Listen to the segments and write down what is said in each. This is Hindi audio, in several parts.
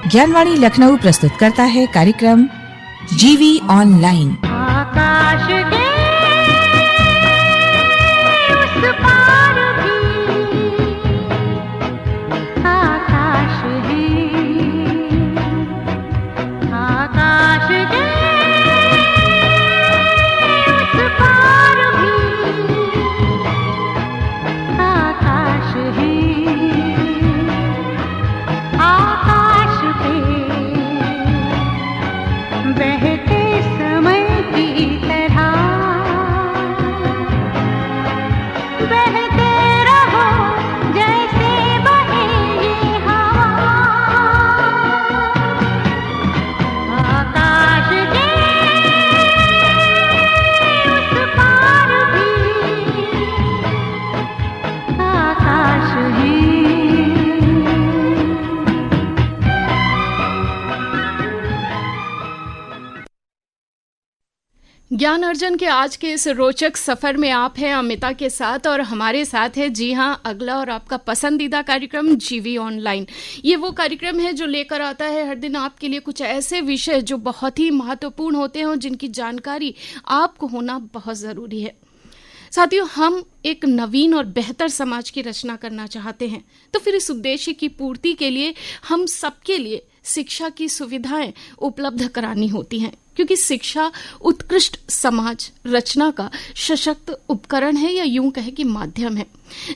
ज्ञानवाणी लखनऊ प्रस्तुत करता है कार्यक्रम जीवी ऑनलाइन। आकाश के उस पार भी आकाश है, आकाश के उस पार भी आकाश है, आकाश पे बहते समय की तरह बहते रहो जैसे बहे ये हवा, आकाश के उस पार भी आकाश है। ज्ञान अर्जन के आज के इस रोचक सफर में आप हैं अमिता के साथ, और हमारे साथ है जी हाँ अगला और आपका पसंदीदा कार्यक्रम जीवी ऑनलाइन। ये वो कार्यक्रम है जो लेकर आता है हर दिन आपके लिए कुछ ऐसे विषय जो बहुत ही महत्वपूर्ण होते हैं और जिनकी जानकारी आपको होना बहुत ज़रूरी है। साथियों, हम एक नवीन और बेहतर समाज की रचना करना चाहते हैं, तो फिर इस उद्देश्य की पूर्ति के लिए हम सबके लिए शिक्षा की सुविधाएं उपलब्ध करानी होती हैं, क्योंकि शिक्षा उत्कृष्ट समाज रचना का सशक्त उपकरण है, या यूं कहे कि माध्यम है।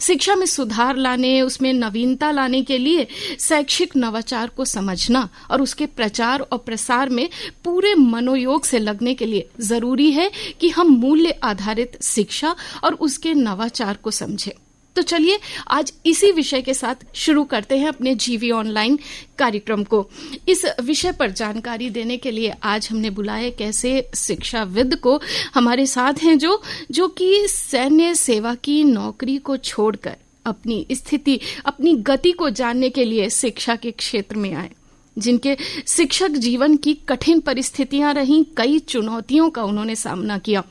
शिक्षा में सुधार लाने, उसमें नवीनता लाने के लिए शैक्षिक नवाचार को समझना और उसके प्रचार और प्रसार में पूरे मनोयोग से लगने के लिए जरूरी है कि हम मूल्य आधारित शिक्षा और उसके नवाचार को समझें। तो चलिए आज इसी विषय के साथ शुरू करते हैं अपने जीवी ऑनलाइन कार्यक्रम को। इस विषय पर जानकारी देने के लिए आज हमने बुलाया एक ऐसे शिक्षाविद को हमारे साथ हैं जो कि सैन्य सेवा की नौकरी को छोड़कर अपनी स्थिति, अपनी गति को जानने के लिए शिक्षा के क्षेत्र में आए, जिनके शिक्षक जीवन की कठिन परिस्थितियां रहीं, कई चुनौतियों का उन्होंने सामना किया।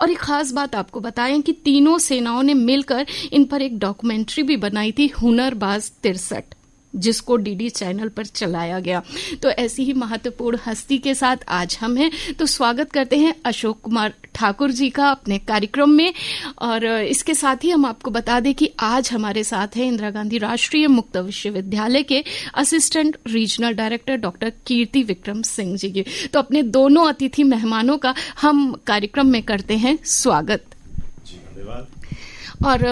और एक खास बात आपको बताएं कि तीनों सेनाओं ने मिलकर इन पर एक डॉक्यूमेंट्री भी बनाई थी, हुनरबाज 63, जिसको डीडी चैनल पर चलाया गया। तो ऐसी ही महत्वपूर्ण हस्ती के साथ आज हम हैं, तो स्वागत करते हैं अशोक कुमार ठाकुर जी का अपने कार्यक्रम में। और इसके साथ ही हम आपको बता दें कि आज हमारे साथ हैं इंदिरा गांधी राष्ट्रीय मुक्त विश्वविद्यालय के असिस्टेंट रीजनल डायरेक्टर डॉक्टर कीर्ति विक्रम सिंह जी की। तो अपने दोनों अतिथि मेहमानों का हम कार्यक्रम में करते हैं स्वागत। और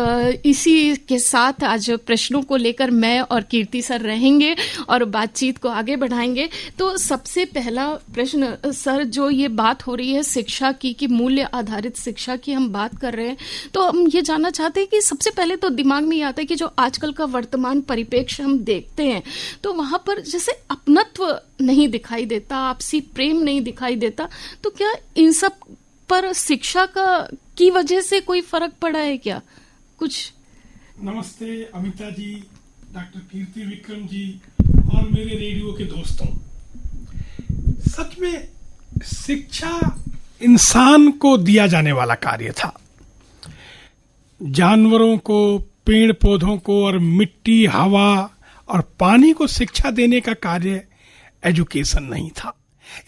इसी के साथ आज प्रश्नों को लेकर मैं और कीर्ति सर रहेंगे और बातचीत को आगे बढ़ाएंगे। तो सबसे पहला प्रश्न सर, जो ये बात हो रही है शिक्षा की, कि मूल्य आधारित शिक्षा की हम बात कर रहे हैं, तो हम ये जानना चाहते हैं कि सबसे पहले तो दिमाग में ये आता है कि जो आजकल का वर्तमान परिप्रेक्ष्य हम देखते हैं, तो वहाँ पर जैसे अपनत्व नहीं दिखाई देता, आपसी प्रेम नहीं दिखाई देता, तो क्या इन सब पर शिक्षा की वजह से कोई फर्क पड़ा है क्या कुछ? नमस्ते अमिता जी, डॉक्टर कीर्ति विक्रम जी और मेरे रेडियो के दोस्तों। सच में शिक्षा इंसान को दिया जाने वाला कार्य था। जानवरों को, पेड़ पौधों को और मिट्टी, हवा और पानी को शिक्षा देने का कार्य एजुकेशन नहीं था।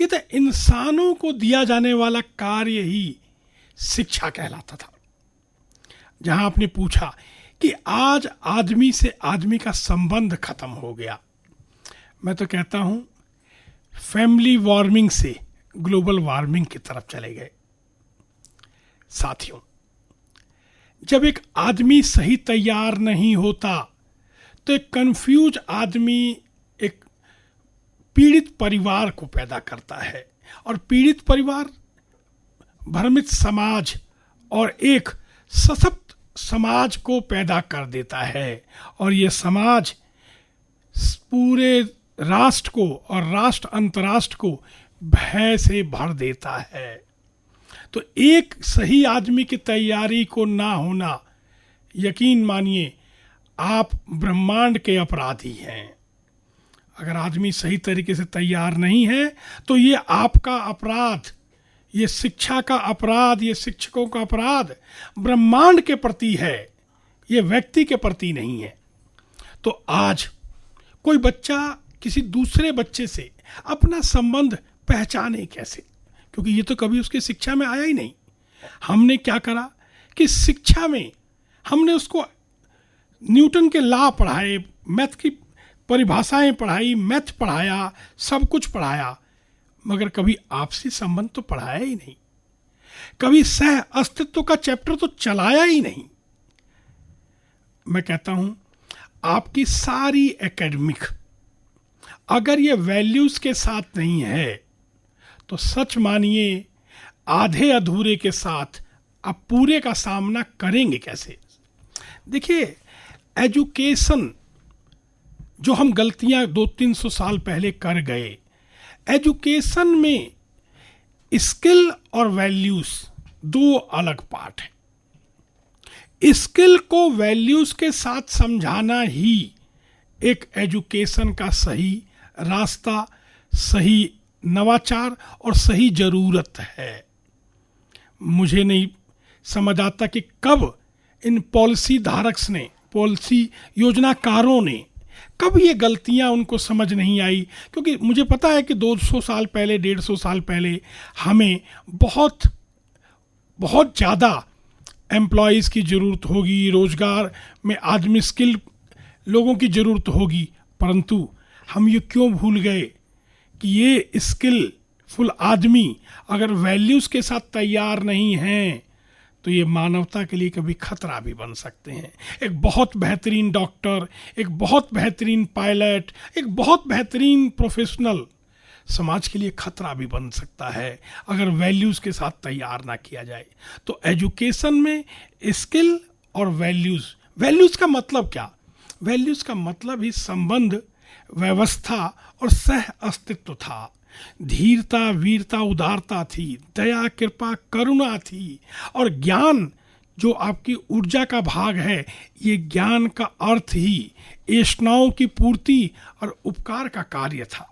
ये तो इंसानों को दिया जाने वाला कार्य ही शिक्षा कहलाता था। जहां आपने पूछा कि आज आदमी से आदमी का संबंध खत्म हो गया, मैं तो कहता हूं फैमिली वार्मिंग से ग्लोबल वार्मिंग की तरफ चले गए। साथियों, जब एक आदमी सही तैयार नहीं होता तो एक कंफ्यूज आदमी एक पीड़ित परिवार को पैदा करता है, और पीड़ित परिवार भ्रमित समाज और एक सशक्त समाज को पैदा कर देता है, और ये समाज पूरे राष्ट्र को और राष्ट्र अंतर्राष्ट्र को भय से भर देता है। तो एक सही आदमी की तैयारी को ना होना, यकीन मानिए आप ब्रह्मांड के अपराधी हैं। अगर आदमी सही तरीके से तैयार नहीं है तो ये आपका अपराध, ये शिक्षा का अपराध, ये शिक्षकों का अपराध ब्रह्मांड के प्रति है, ये व्यक्ति के प्रति नहीं है। तो आज कोई बच्चा किसी दूसरे बच्चे से अपना संबंध पहचाने कैसे, क्योंकि ये तो कभी उसकी शिक्षा में आया ही नहीं। हमने क्या करा कि शिक्षा में हमने उसको न्यूटन के लॉ पढ़ाए, मैथ की परिभाषाएं पढ़ाई, मैथ पढ़ाया, सब कुछ पढ़ाया, मगर कभी आपसी संबंध तो पढ़ाया ही नहीं, कभी सह अस्तित्व का चैप्टर तो चलाया ही नहीं। मैं कहता हूं आपकी सारी एकेडमिक अगर ये वैल्यूज के साथ नहीं है तो सच मानिए आधे अधूरे के साथ आप पूरे का सामना करेंगे कैसे। देखिए, एजुकेशन जो हम गलतियां 200-300 साल पहले कर गए, एजुकेशन में स्किल और वैल्यूज दो अलग पार्ट है। स्किल को वैल्यूज के साथ समझाना ही एक एजुकेशन का सही रास्ता, सही नवाचार और सही जरूरत है। मुझे नहीं समझ आता कि कब इन पॉलिसी धारक ने, पॉलिसी योजनाकारों ने, कब ये गलतियां उनको समझ नहीं आई, क्योंकि मुझे पता है कि 200 साल पहले, 150 साल पहले हमें बहुत बहुत ज़्यादा एम्प्लॉयज़ की ज़रूरत होगी, रोज़गार में आदमी स्किल लोगों की ज़रूरत होगी, परंतु हम ये क्यों भूल गए कि ये स्किलफुल आदमी अगर वैल्यूज़ के साथ तैयार नहीं हैं तो ये मानवता के लिए कभी खतरा भी बन सकते हैं। एक बहुत बेहतरीन डॉक्टर, एक बहुत बेहतरीन पायलट, एक बहुत बेहतरीन प्रोफेशनल समाज के लिए खतरा भी बन सकता है अगर वैल्यूज़ के साथ तैयार ना किया जाए। तो एजुकेशन में स्किल और वैल्यूज़ का मतलब क्या? वैल्यूज़ का मतलब ही संबंध, व्यवस्था और सह अस्तित्व था। धीरता, वीरता, उदारता थी, दया, कृपा, करुणा थी, और ज्ञान जो आपकी ऊर्जा का भाग है, ये ज्ञान का अर्थ ही ऐष्णाओं की पूर्ति और उपकार का कार्य था।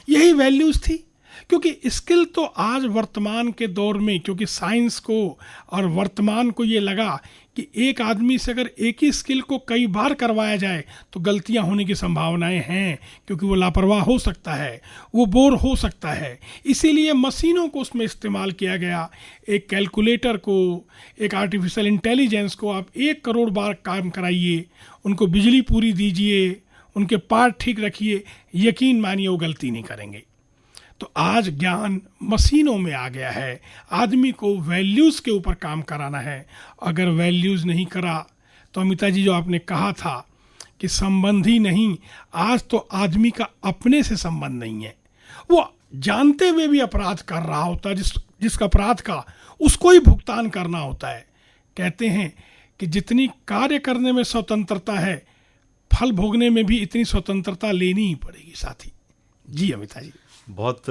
यही वैल्यूज थी। क्योंकि स्किल तो आज वर्तमान के दौर में, क्योंकि साइंस को और वर्तमान को ये लगा कि एक आदमी से अगर एक ही स्किल को कई बार करवाया जाए तो गलतियां होने की संभावनाएं हैं, क्योंकि वो लापरवाह हो सकता है, वो बोर हो सकता है। इसीलिए मशीनों को उसमें इस्तेमाल किया गया। एक कैलकुलेटर को, एक आर्टिफिशियल इंटेलिजेंस को आप 1 करोड़ बार काम कराइए, उनको बिजली पूरी दीजिए, उनके पार्ट ठीक रखिए, यकीन मानिए वो गलती नहीं करेंगे। तो आज ज्ञान मशीनों में आ गया है, आदमी को वैल्यूज़ के ऊपर काम कराना है। अगर वैल्यूज़ नहीं करा तो अमिता जी जो आपने कहा था कि संबंध ही नहीं, आज तो आदमी का अपने से संबंध नहीं है, वो जानते हुए भी अपराध कर रहा होता है, जिसका अपराध का उसको ही भुगतान करना होता है। कहते हैं कि जितनी कार्य करने में स्वतंत्रता है, फल भोगने में भी इतनी स्वतंत्रता लेनी ही पड़ेगी साथी। जी अमिता जी, बहुत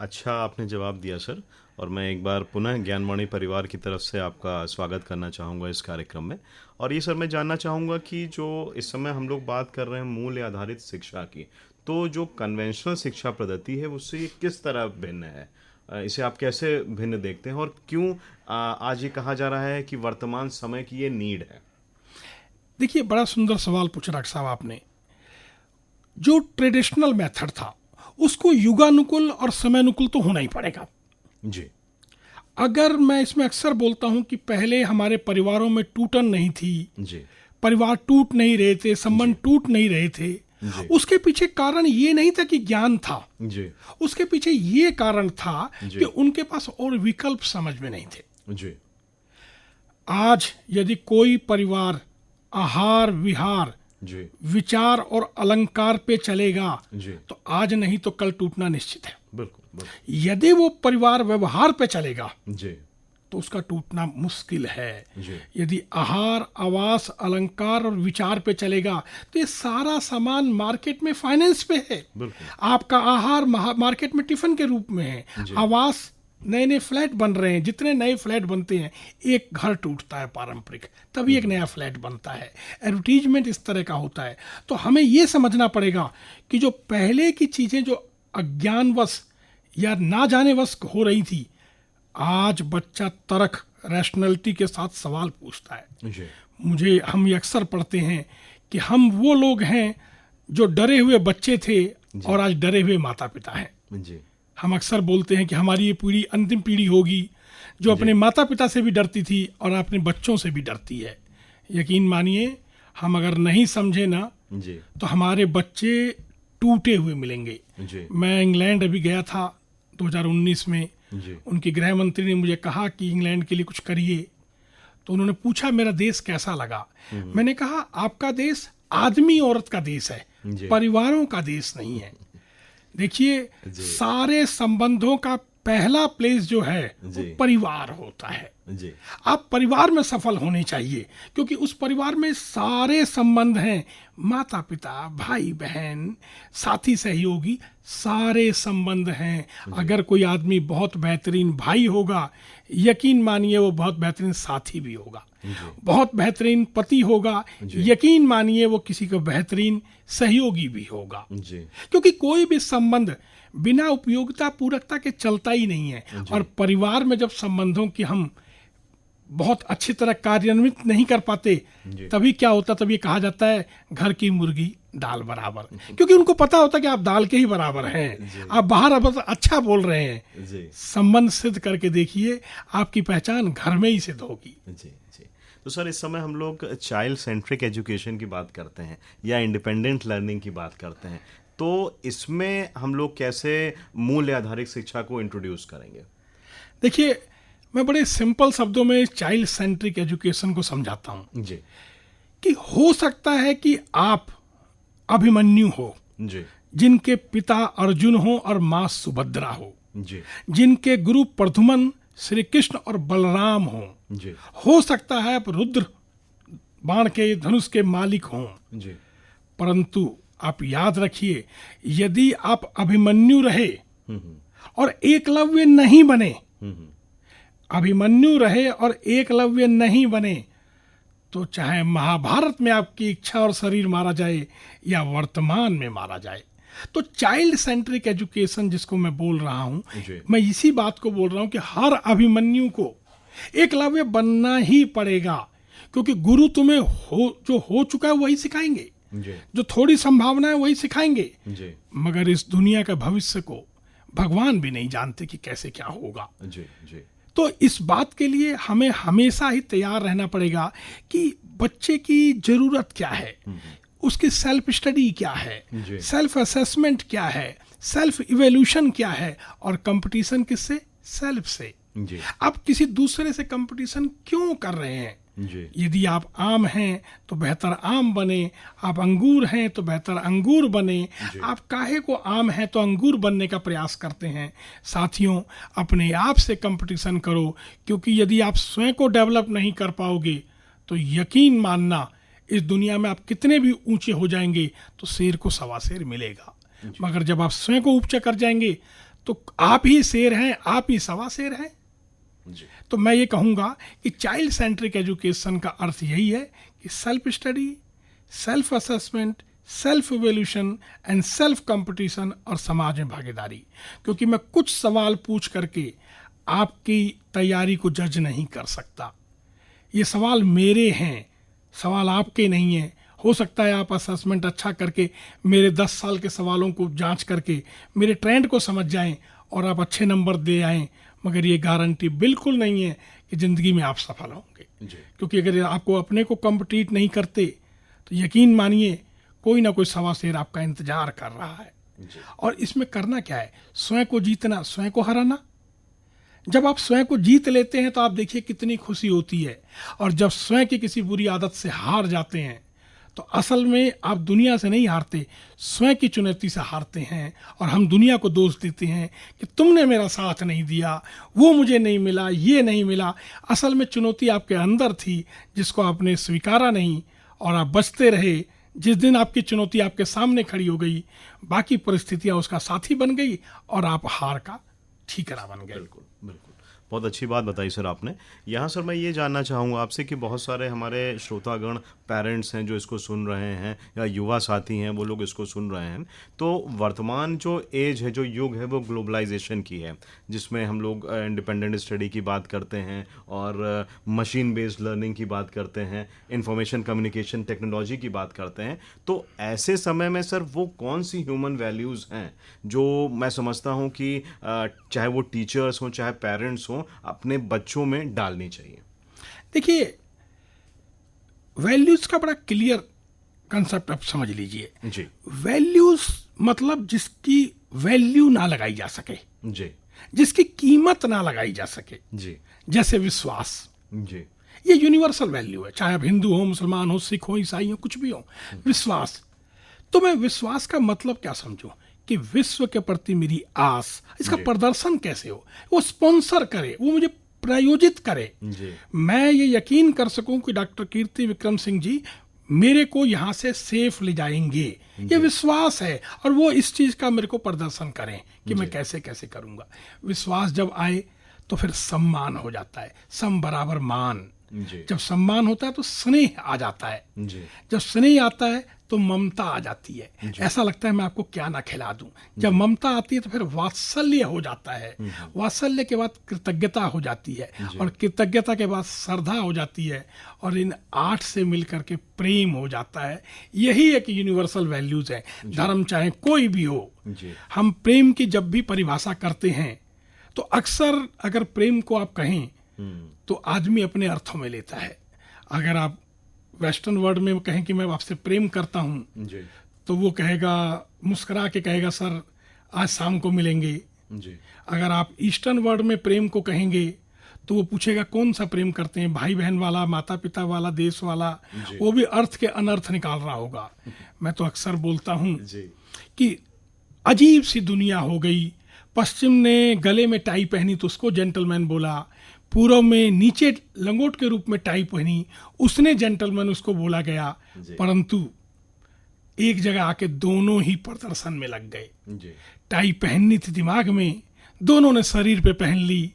अच्छा आपने जवाब दिया सर, और मैं एक बार पुनः ज्ञानवाणी परिवार की तरफ से आपका स्वागत करना चाहूँगा इस कार्यक्रम में। और ये सर मैं जानना चाहूँगा कि जो इस समय हम लोग बात कर रहे हैं मूल्य आधारित शिक्षा की, तो जो कन्वेंशनल शिक्षा पद्धति है उससे ये किस तरह भिन्न है? इसे आप कैसे भिन्न देखते हैं, और क्यों आज ये कहा जा रहा है कि वर्तमान समय की ये नीड है? देखिए, बड़ा सुंदर सवाल पूछा डॉक्टर साहब आपने। जो ट्रेडिशनल मेथड था उसको युगानुकूल और समयानुकूल तो होना ही पड़ेगा जी। अगर मैं इसमें अक्सर बोलता हूं कि पहले हमारे परिवारों में टूटन नहीं थी जी, परिवार टूट नहीं रहे थे, संबंध टूट नहीं रहे थे, उसके पीछे कारण ये नहीं था कि ज्ञान था जी, उसके पीछे ये कारण था जी, कि उनके पास और विकल्प समझ में नहीं थे जी। आज यदि कोई परिवार आहार विहार जी, विचार और अलंकार पे चलेगा जी, तो आज नहीं तो कल टूटना निश्चित है। बिल्कुल, बिल्कुल। यदि वो परिवार व्यवहार पे चलेगा जी, तो उसका टूटना मुश्किल है। जी, यदि आहार, आवास, अलंकार और विचार पे चलेगा तो ये सारा सामान मार्केट में फाइनेंस पे है। बिल्कुल। आपका आहार मार्केट में टिफिन के रूप में है, जी। आवास, नए नए फ्लैट बन रहे हैं, जितने नए फ्लैट बनते हैं एक घर टूटता है पारंपरिक, तभी एक नया फ्लैट बनता है। एडवर्टीजमेंट इस तरह का होता है। तो हमें ये समझना पड़ेगा कि जो पहले की चीज़ें जो अज्ञानवश या ना जानेवश हो रही थी, आज बच्चा तर्क, रैशनैलिटी के साथ सवाल पूछता है। हम ये अक्सर पढ़ते हैं कि हम वो लोग हैं जो डरे हुए बच्चे थे, और आज डरे हुए माता पिता हैं। जी हम अक्सर बोलते हैं कि हमारी ये पीढ़ी अंतिम पीढ़ी होगी जो अपने माता पिता से भी डरती थी और अपने बच्चों से भी डरती है। यकीन मानिए, हम अगर नहीं समझे ना जी तो हमारे बच्चे टूटे हुए मिलेंगे। जी मैं इंग्लैंड अभी गया था 2019 में। जी उनके गृह मंत्री ने मुझे कहा कि इंग्लैंड के लिए कुछ करिए, तो उन्होंने पूछा मेरा देश कैसा लगा। मैंने कहा आपका देश आदमी औरत का देश है, जी। परिवारों का देश नहीं है। देखिए, सारे संबंधों का पहला प्लेस जो है वो जी। परिवार होता है। जी आप परिवार में सफल होने चाहिए, क्योंकि उस परिवार में सारे संबंध हैं, माता पिता, भाई बहन, साथी सहयोगी, सारे संबंध हैं। अगर कोई आदमी बहुत बेहतरीन भाई होगा, यकीन मानिए वो बहुत बेहतरीन साथी भी होगा। बहुत बेहतरीन पति होगा, यकीन मानिए वो किसी का बेहतरीन सहयोगी भी होगा। जी क्योंकि कोई भी संबंध बिना उपयोगिता पूरकता के चलता ही नहीं है। और परिवार में जब संबंधों की हम बहुत अच्छी तरह कार्यान्वित नहीं कर पाते, तभी क्या होता, तभी कहा जाता है घर की मुर्गी दाल बराबर। क्योंकि उनको पता होता है कि आप दाल के ही बराबर हैं, आप बाहर अब अच्छा बोल रहे हैं। जी संबंध सिद्ध करके देखिए, आपकी पहचान घर में ही सिद्ध होगी। जी जी। तो सर, इस समय हम लोग चाइल्ड सेंट्रिक एजुकेशन की बात करते हैं या इंडिपेंडेंट लर्निंग की बात करते हैं, तो इसमें हम लोग कैसे मूल्य आधारित शिक्षा को इंट्रोड्यूस करेंगे? देखिए, मैं बड़े सिंपल शब्दों में चाइल्ड सेंट्रिक एजुकेशन को समझाता हूं जी कि हो सकता है कि आप अभिमन्यु हो, जी जिनके पिता अर्जुन हो और मां सुभद्रा हो, जी जिनके गुरु प्रद्युमन, श्री कृष्ण और बलराम जी हो सकता है आप रुद्र बाण के धनुष के मालिक हों, जी परंतु आप याद रखिए, यदि आप अभिमन्यु रहे और एकलव्य नहीं बने, अभिमन्यु रहे और एकलव्य नहीं बने, तो चाहे महाभारत में आपकी इच्छा और शरीर मारा जाए या वर्तमान में मारा जाए। तो चाइल्ड सेंट्रिक एजुकेशन जिसको मैं बोल रहा हूं, मैं इसी बात को बोल रहा हूं कि हर अभिमन्यु को एकलव्य बनना ही पड़ेगा, क्योंकि गुरु तुम्हें जो हो चुका है वही सिखाएंगे, जो थोड़ी संभावना है वही सिखाएंगे, मगर इस दुनिया का भविष्य को भगवान भी नहीं जानते कि कैसे क्या होगा। जी जी। तो इस बात के लिए हमें हमेशा ही तैयार रहना पड़ेगा कि बच्चे की जरूरत क्या है, उसकी सेल्फ स्टडी क्या है, सेल्फ असेसमेंट क्या है, सेल्फ इवोल्यूशन क्या है, और कंपटीशन किससे? सेल्फ से। आप किसी दूसरे से कंपटीशन क्यों कर रहे हैं? यदि आप आम हैं तो बेहतर आम बने, आप अंगूर हैं तो बेहतर अंगूर बने, आप काहे को आम हैं तो अंगूर बनने का प्रयास करते हैं। साथियों, अपने आप से कंपटीशन करो, क्योंकि यदि आप स्वयं को डेवलप नहीं कर पाओगे तो यकीन मानना, इस दुनिया में आप कितने भी ऊंचे हो जाएंगे तो शेर को सवा शेर मिलेगा, मगर जब आप स्वयं को ऊंचा कर जाएंगे तो आप ही शेर हैं, आप ही सवा शेर हैं। तो मैं ये कहूँगा कि चाइल्ड सेंट्रिक एजुकेशन का अर्थ यही है कि self study, self assessment, self evolution and self competition, और समाज में भागीदारी। क्योंकि मैं कुछ सवाल पूछ करके आपकी तैयारी को जज नहीं कर सकता। ये सवाल मेरे हैं, सवाल आपके नहीं हैं। हो सकता है आप असेसमेंट अच्छा करके मेरे 10 साल के सवालों को जांच करके मेरे ट्रेंड को समझ जाएं और आप अच्छे नंबर दे आएं, मगर ये गारंटी बिल्कुल नहीं है कि ज़िंदगी में आप सफल होंगे। क्योंकि अगर आपको अपने को कम्पीट नहीं करते तो यकीन मानिए कोई ना कोई सवा शेर आपका इंतजार कर रहा है। और इसमें करना क्या है? स्वयं को जीतना, स्वयं को हराना। जब आप स्वयं को जीत लेते हैं तो आप देखिए कितनी खुशी होती है, और जब स्वयं की किसी बुरी आदत से हार जाते हैं तो असल में आप दुनिया से नहीं हारते, स्वयं की चुनौती से हारते हैं। और हम दुनिया को दोष देते हैं कि तुमने मेरा साथ नहीं दिया, वो मुझे नहीं मिला, ये नहीं मिला। असल में चुनौती आपके अंदर थी जिसको आपने स्वीकारा नहीं और आप बचते रहे। जिस दिन आपकी चुनौती आपके सामने खड़ी हो गई, बाकी परिस्थितियां उसका साथी बन गई और आप हार का ठीकरा बन गए। बिल्कुल बिल्कुल। बहुत अच्छी बात बताई सर आपने। यहाँ सर मैं ये जानना चाहूँगा आपसे कि बहुत सारे हमारे श्रोतागण पेरेंट्स हैं जो इसको सुन रहे हैं, या युवा साथी हैं वो लोग इसको सुन रहे हैं। तो वर्तमान जो एज है, जो युग है, वो ग्लोबलाइजेशन की है, जिसमें हम लोग इंडिपेंडेंट स्टडी की बात करते हैं और मशीन बेस्ड लर्निंग की बात करते हैं, इंफॉर्मेशन कम्युनिकेशन टेक्नोलॉजी की बात करते हैं। तो ऐसे समय में सर वो कौन सी ह्यूमन वैल्यूज़ हैं जो मैं समझता हूँ कि चाहे वो टीचर्स हों चाहे पेरेंट्स हों, अपने बच्चों में डालनी चाहिए? देखिए, वैल्यूज का बड़ा क्लियर कंसेप्ट आप समझ लीजिए जी वैल्यूज मतलब जिसकी वैल्यू ना लगाई जा सके, जी जिसकी कीमत ना लगाई जा सके। जी जैसे विश्वास, जी ये यूनिवर्सल वैल्यू है, चाहे आप हिंदू हो, मुसलमान हो, सिख हो, ईसाई हो, कुछ भी हो। विश्वास, तो मैं विश्वास का मतलब क्या समझूं कि विश्व के प्रति मेरी आस, इसका जी। प्रदर्शन कैसे हो, वो स्पॉन्सर करे, वो मुझे प्रायोजित करे, जी मैं ये यकीन कर सकूं कि डॉक्टर कीर्ति विक्रम सिंह जी मेरे को यहाँ से सेफ ले जाएंगे, ये विश्वास है। और वो इस चीज का मेरे को प्रदर्शन करें कि मैं कैसे कैसे करूंगा। विश्वास जब आए तो फिर सम्मान हो जाता है, सम बराबर मान। जी जब सम्मान होता है तो स्नेह आ जाता है, जी जब स्नेह आता है तो ममता आ जाती है। ऐसा लगता है मैं आपको क्या ना खिला दूं। जब ममता आती है तो फिर वात्सल्य हो जाता है, वात्सल्य के बाद कृतज्ञता हो जाती है, और कृतज्ञता के बाद श्रद्धा हो जाती है, और इन 8 से मिलकर के प्रेम हो जाता है। यही एक यूनिवर्सल वैल्यूज है, धर्म चाहे कोई भी हो। जी हम प्रेम की जब भी परिभाषा करते हैं तो अक्सर अगर प्रेम को आप कहें तो आदमी अपने अर्थों में लेता है। अगर आप वेस्टर्न वर्ल्ड में कहें कि मैं आपसे प्रेम करता हूं, जी तो वो कहेगा, मुस्कुरा के कहेगा, सर आज शाम को मिलेंगे। जी अगर आप ईस्टर्न वर्ल्ड में प्रेम को कहेंगे तो वो पूछेगा कौन सा प्रेम करते हैं, भाई बहन वाला, माता पिता वाला, देश वाला। वो भी अर्थ के अनर्थ निकाल रहा होगा। मैं तो अक्सर बोलता हूं जी कि अजीब सी दुनिया हो गई। पश्चिम ने गले में टाई पहनी तो उसको जेंटलमैन बोला, पूर्व में नीचे लंगोट के रूप में टाई पहनी, उसने जेंटलमैन उसको बोला गया। परंतु एक जगह आके दोनों ही प्रदर्शन में लग गए। जी टाई पहननी थी दिमाग में, दोनों ने शरीर पे पहन ली,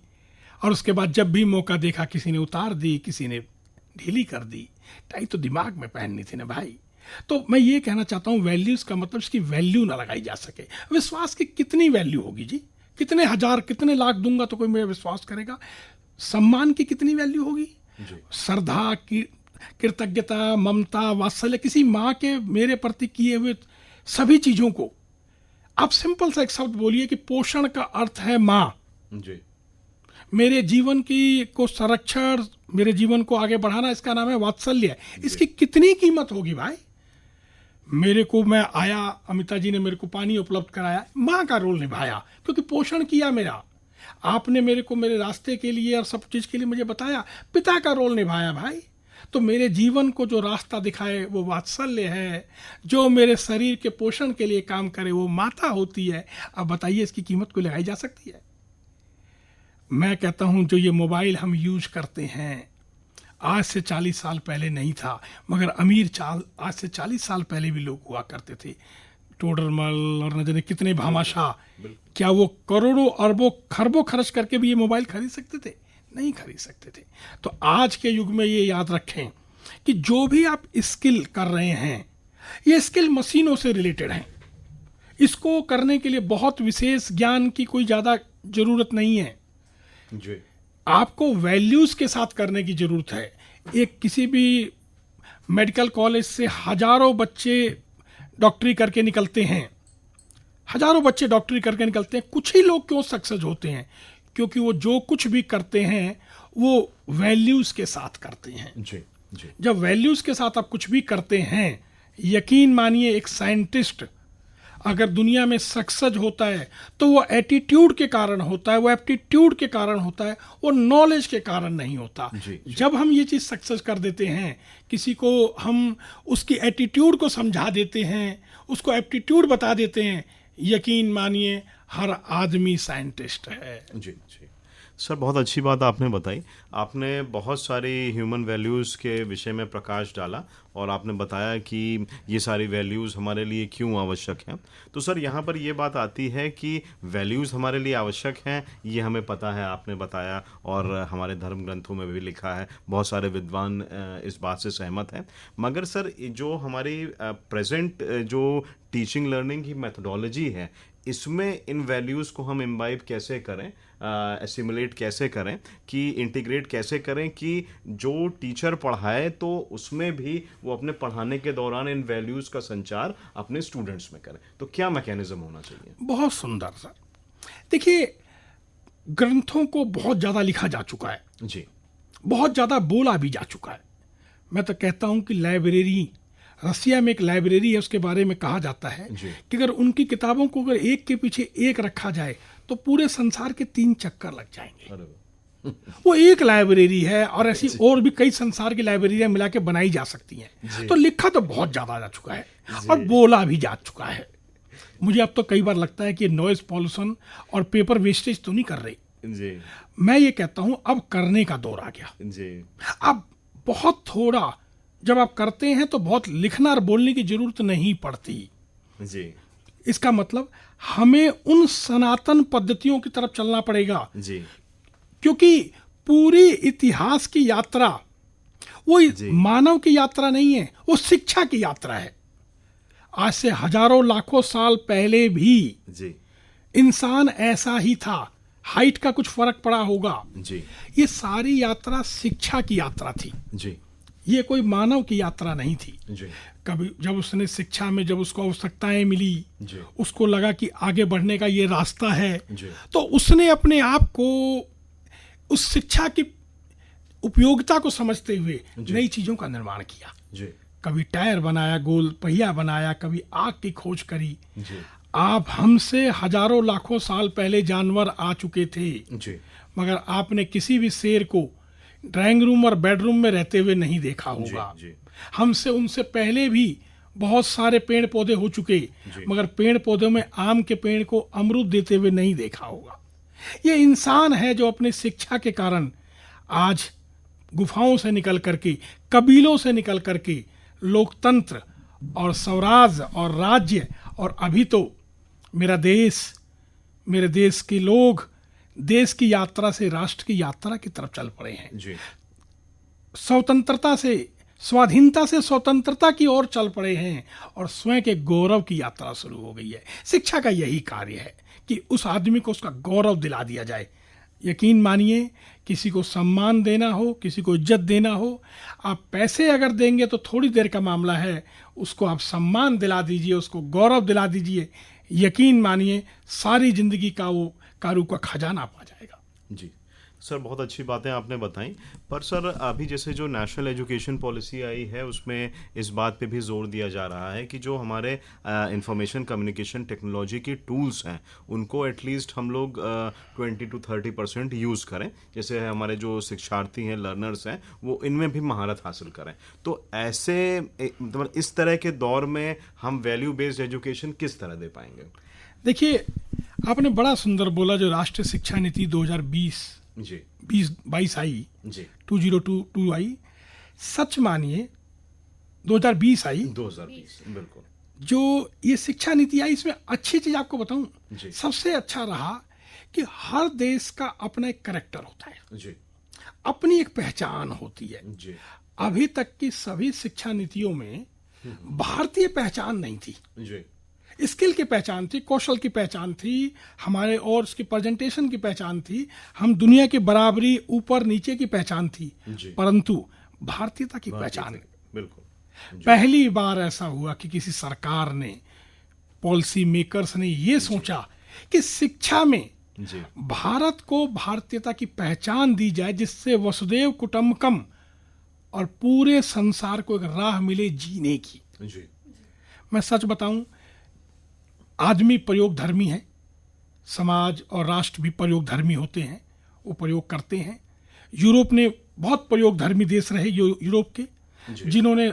और उसके बाद जब भी मौका देखा किसी ने उतार दी, किसी ने ढीली कर दी। टाई तो दिमाग में पहननी थी ना भाई। तो मैं ये कहना चाहता हूँ, वैल्यूज का मतलब इसकी वैल्यू ना लगाई जा सके। विश्वास की कितनी वैल्यू होगी जी? कितने हजार, कितने लाख दूंगा तो कोई मेरा विश्वास करेगा? सम्मान की कितनी वैल्यू होगी? श्रद्धा की, कृतज्ञता, ममता, वात्सल्य, किसी माँ के मेरे प्रति किए हुए सभी चीजों को आप सिंपल सा एक शब्द बोलिए कि पोषण का अर्थ है माँ। जी मेरे जीवन की को संरक्षण, मेरे जीवन को आगे बढ़ाना, इसका नाम है वात्सल्य। इसकी कितनी कीमत होगी भाई? मेरे को, मैं आया, अमिता जी ने मेरे को पानी उपलब्ध कराया, माँ का रोल निभाया, क्योंकि पोषण किया मेरा। आपने मेरे को मेरे रास्ते के लिए और सब चीज के लिए मुझे बताया, पिता का रोल निभाया भाई। तो मेरे जीवन को जो रास्ता दिखाए वो वात्सल्य है। जो मेरे शरीर के पोषण के लिए काम करे वो माता होती है। अब बताइए, इसकी कीमत कोई लगाई जा सकती है? मैं कहता हूं, जो ये मोबाइल हम यूज करते हैं, आज से 40 साल पहले नहीं था, मगर अमीर चाल आज से 40 साल पहले भी लोग हुआ करते थे। टोडरमल और न जाने कितने भामाशाह, क्या वो करोड़ों अरबों खरबों खर्च करके भी ये मोबाइल खरीद सकते थे? नहीं खरीद सकते थे। तो आज के युग में ये याद रखें कि जो भी आप स्किल कर रहे हैं, ये स्किल मशीनों से रिलेटेड हैं। इसको करने के लिए बहुत विशेष ज्ञान की कोई ज़्यादा जरूरत नहीं है। जी आपको वैल्यूज के साथ करने की जरूरत है। एक किसी भी मेडिकल कॉलेज से हजारों बच्चे डॉक्टरी करके निकलते हैं, हजारों बच्चे डॉक्टरी करके निकलते हैं। कुछ ही लोग क्यों सक्सेस होते हैं? क्योंकि वो जो कुछ भी करते हैं वो वैल्यूज के साथ करते हैं। जी जी जब वैल्यूज के साथ आप कुछ भी करते हैं, यकीन मानिए, एक साइंटिस्ट अगर दुनिया में सक्सेस होता है तो वो एटीट्यूड के कारण होता है, वो एप्टीट्यूड के कारण होता है, वो नॉलेज के कारण नहीं होता। जी। जब हम ये चीज़ सक्सेस कर देते हैं, किसी को हम उसकी एटीट्यूड को समझा देते हैं, उसको एप्टीट्यूड बता देते हैं, यकीन मानिए हर आदमी साइंटिस्ट है। जी जी सर बहुत अच्छी बात आपने बताई। आपने बहुत सारी ह्यूमन वैल्यूज़ के विषय में प्रकाश डाला और आपने बताया कि ये सारी वैल्यूज़ हमारे लिए क्यों आवश्यक हैं। तो सर यहाँ पर ये बात आती है कि वैल्यूज़ हमारे लिए आवश्यक हैं, ये हमें पता है, आपने बताया, और हमारे धर्म ग्रंथों में भी लिखा है, बहुत सारे विद्वान इस बात से सहमत हैं। मगर सर जो हमारी प्रेजेंट जो टीचिंग लर्निंग की मेथोडोलॉजी है, इसमें इन वैल्यूज़ को हम इम्बाइब कैसे करें, एसिमुलेट कैसे करें, कि इंटीग्रेट कैसे करें कि जो टीचर पढ़ाए तो उसमें भी वो अपने पढ़ाने के दौरान इन वैल्यूज़ का संचार अपने स्टूडेंट्स में करें। तो क्या मैकेनिज्म होना चाहिए? बहुत सुंदर सर। देखिए, ग्रंथों को बहुत ज़्यादा लिखा जा चुका है जी, बहुत ज़्यादा बोला भी जा चुका है। मैं तो कहता हूँ कि लाइब्रेरी, रसिया में एक लाइब्रेरी है, उसके बारे में कहा जाता है जी। कि अगर उनकी किताबों को अगर एक के पीछे एक रखा जाए तो पूरे संसार के 3 चक्कर लग जाएंगे। अरे वाह। वो एक लाइब्रेरी है और ऐसी और भी कई संसार की लाइब्रेरियां मिला के बनाई जा सकती हैं। तो लिखा तो बहुत ज़्यादा जा चुका है और बोला भी जा चुका है। मुझे अब तो कई बार लगता है कि नॉइज पॉल्यूशन और पेपर वेस्टेज तो नहीं कर रही। जी मैं ये कहता हूँ अब करने का दौर आ गया। जी अब बहुत थोड़ा जब आप करते हैं तो बहुत लिखना और बोलने की जरूरत नहीं पड़ती। जी इसका मतलब हमें उन सनातन पद्धतियों की तरफ चलना पड़ेगा, जी क्योंकि पूरी इतिहास की यात्रा वो जी। मानव की यात्रा नहीं है, वो शिक्षा की यात्रा है। आज से हजारों लाखों साल पहले भी जी इंसान ऐसा ही था, हाइट का कुछ फर्क पड़ा होगा। जी ये सारी यात्रा शिक्षा की यात्रा थी, जी ये कोई मानव की यात्रा नहीं थी। जी कभी जब उसने शिक्षा में जब उसको आवश्यकताएं मिली, जी उसको लगा कि आगे बढ़ने का ये रास्ता है, जी तो उसने अपने आप को उस शिक्षा की उपयोगिता को समझते हुए नई चीजों का निर्माण किया। जी कभी टायर बनाया, गोल पहिया बनाया, कभी आग की खोज करी। जी आप हमसे हजारों लाखों साल पहले जानवर आ चुके थे, जी मगर आपने किसी भी शेर को ड्राइंग रूम और बेडरूम में रहते हुए नहीं देखा होगा। जी हमसे उनसे पहले भी बहुत सारे पेड़ पौधे हो चुके, मगर पेड़ पौधों में आम के पेड़ को अमरूद देते हुए नहीं देखा होगा। ये इंसान है जो अपनी शिक्षा के कारण आज गुफाओं से निकल करके, कबीलों से निकल करके लोकतंत्र और स्वराज और राज्य, और अभी तो मेरा देश, मेरे देश के लोग देश की यात्रा से राष्ट्र की यात्रा की तरफ चल पड़े हैं। जी स्वतंत्रता से, स्वाधीनता से स्वतंत्रता की ओर चल पड़े हैं और स्वयं के गौरव की यात्रा शुरू हो गई है। शिक्षा का यही कार्य है कि उस आदमी को उसका गौरव दिला दिया जाए। यकीन मानिए, किसी को सम्मान देना हो, किसी को इज्जत देना हो, आप पैसे अगर देंगे तो थोड़ी देर का मामला है, उसको आप सम्मान दिला दीजिए, उसको गौरव दिला दीजिए, यकीन मानिए सारी जिंदगी का वो कारू का खजाना पा जाएगा। जी सर, बहुत अच्छी बातें आपने बताई। पर सर अभी जैसे जो नेशनल एजुकेशन पॉलिसी आई है उसमें इस बात पे भी जोर दिया जा रहा है कि जो हमारे इंफॉर्मेशन कम्युनिकेशन टेक्नोलॉजी की टूल्स हैं उनको एटलीस्ट हम लोग 20 to 30% यूज़ करें। जैसे हमारे जो शिक्षार्थी हैं, लर्नर्स हैं, वो इनमें भी महारत हासिल करें। तो ऐसे मतलब इस तरह के दौर में हम वैल्यू बेस्ड एजुकेशन किस तरह दे पाएंगे? देखिए, आपने बड़ा सुंदर बोला, जो राष्ट्रीय शिक्षा नीति 2020-22 आई, जी 2022 आई, सच मानिए 2020 आई, 2020 बिल्कुल। जो ये शिक्षा नीति आई, इसमें अच्छी चीज आपको बताऊं, जी सबसे अच्छा रहा कि हर देश का अपना एक कैरेक्टर होता है, जी अपनी एक पहचान होती है। जी अभी तक की सभी शिक्षा नीतियों में भारतीय पहचान नहीं थी। जी स्किल की पहचान थी, कौशल की पहचान थी हमारे, और उसकी प्रेजेंटेशन की पहचान थी, हम दुनिया की बराबरी ऊपर नीचे की पहचान थी, जी। परंतु भारतीयता की पहचान बिल्कुल। पहली बार ऐसा हुआ कि किसी सरकार ने, पॉलिसी मेकर्स ने ये सोचा कि शिक्षा में जी भारत को भारतीयता की पहचान दी जाए, जिससे वसुदेव कुटुंबकम और पूरे संसार को एक राह मिले जीने की। जी मैं सच बताऊं, आदमी प्रयोग धर्मी है, समाज और राष्ट्र भी प्रयोग धर्मी होते हैं, वो प्रयोग करते हैं। यूरोप ने बहुत प्रयोग धर्मी देश रहे यूरोप के, जिन्होंने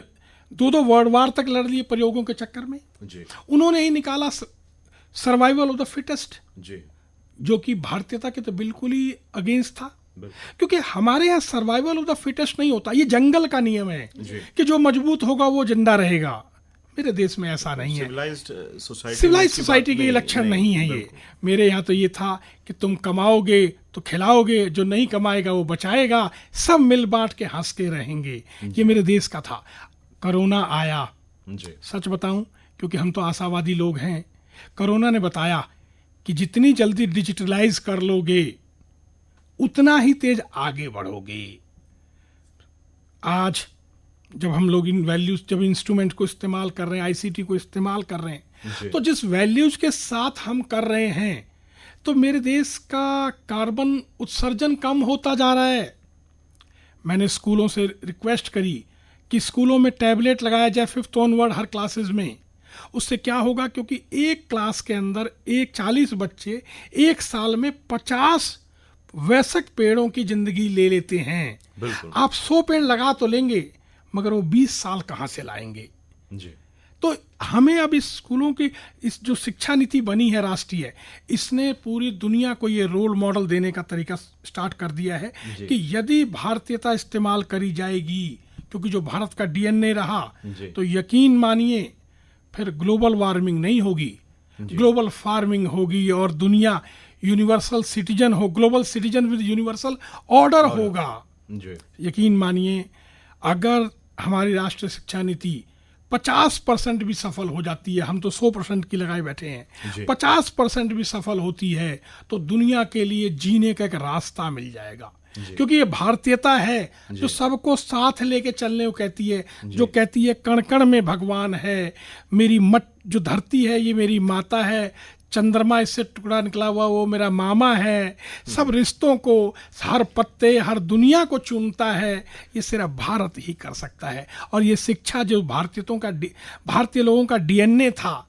2 वर्ल्ड वार तक लड़ लिए प्रयोगों के चक्कर में। जी उन्होंने ही निकाला सर्वाइवल ऑफ द फिटेस्ट। जी जो कि भारतीयता के तो बिल्कुल ही अगेंस्ट था, क्योंकि हमारे यहाँ सर्वाइवल ऑफ द फिटेस्ट नहीं होता, ये जंगल का नियम है कि जो मजबूत होगा वो जिंदा रहेगा। मेरे देश में ऐसा नहीं है, सिविलाइज सोसाइटी के लक्षण नहीं है ये। मेरे यहाँ तो ये था कि तुम कमाओगे तो खिलाओगे, जो नहीं कमाएगा वो बचाएगा, सब मिल बांट के हंस के रहेंगे। ये मेरे देश का था। कोरोना आया, सच बताऊं, क्योंकि हम तो आशावादी लोग हैं, कोरोना ने बताया कि जितनी जल्दी डिजिटलाइज कर लोगे उतना ही तेज आगे बढ़ोगे। आज जब हम लोग इन वैल्यूज, जब इंस्ट्रूमेंट को इस्तेमाल कर रहे हैं, आईसीटी को इस्तेमाल कर रहे हैं, तो जिस वैल्यूज के साथ हम कर रहे हैं, तो मेरे देश का कार्बन उत्सर्जन कम होता जा रहा है। मैंने स्कूलों से रिक्वेस्ट करी कि स्कूलों में टैबलेट लगाया जाए 5th ऑनवर्ड हर क्लासेस में। उससे क्या होगा, क्योंकि एक क्लास के अंदर 40 बच्चे एक साल में 50 वयस्क पेड़ों की जिंदगी ले लेते हैं। आप 100 पेड़ लगा तो लेंगे, मगर वो 20 साल कहाँ से लाएंगे जी। तो हमें अब इस स्कूलों की इस जो शिक्षा नीति बनी है राष्ट्रीय, इसने पूरी दुनिया को ये रोल मॉडल देने का तरीका स्टार्ट कर दिया है कि यदि भारतीयता इस्तेमाल करी जाएगी, क्योंकि जो भारत का डीएनए रहा, तो यकीन मानिए फिर ग्लोबल वार्मिंग नहीं होगी, ग्लोबल फार्मिंग होगी और दुनिया यूनिवर्सल सिटीजन हो, global citizen with universal order होगा। यकीन मानिए अगर हमारी राष्ट्रीय शिक्षा नीति 50% भी सफल हो जाती है, हम तो 100% की लगाए बैठे हैं, 50% भी सफल होती है तो दुनिया के लिए जीने का एक रास्ता मिल जाएगा। क्योंकि ये भारतीयता है जो सबको साथ लेके चलने को कहती है, जो कहती है कण कण में भगवान है, मेरी जो धरती है ये मेरी माता है, चंद्रमा इससे टुकड़ा निकला हुआ वो मेरा मामा है, सब रिश्तों को, हर पत्ते, हर दुनिया को चुनता है, ये सिर्फ भारत ही कर सकता है। और ये शिक्षा जो भारतीय लोगों का डीएनए था,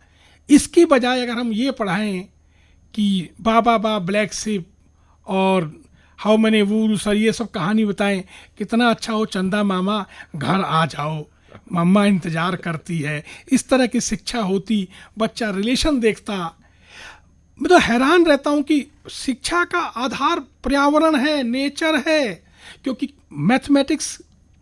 इसकी बजाय अगर हम ये पढ़ाएं कि बा ब्लैक शिप और हाउ मैनी वूल्स और ये सब कहानी बताएं, कितना अच्छा हो चंदा मामा घर आ जाओ, मम्मा इंतजार करती है, इस तरह की शिक्षा होती, बच्चा रिलेशन देखता। मैं तो हैरान रहता हूं कि शिक्षा का आधार पर्यावरण है, नेचर है, क्योंकि मैथमेटिक्स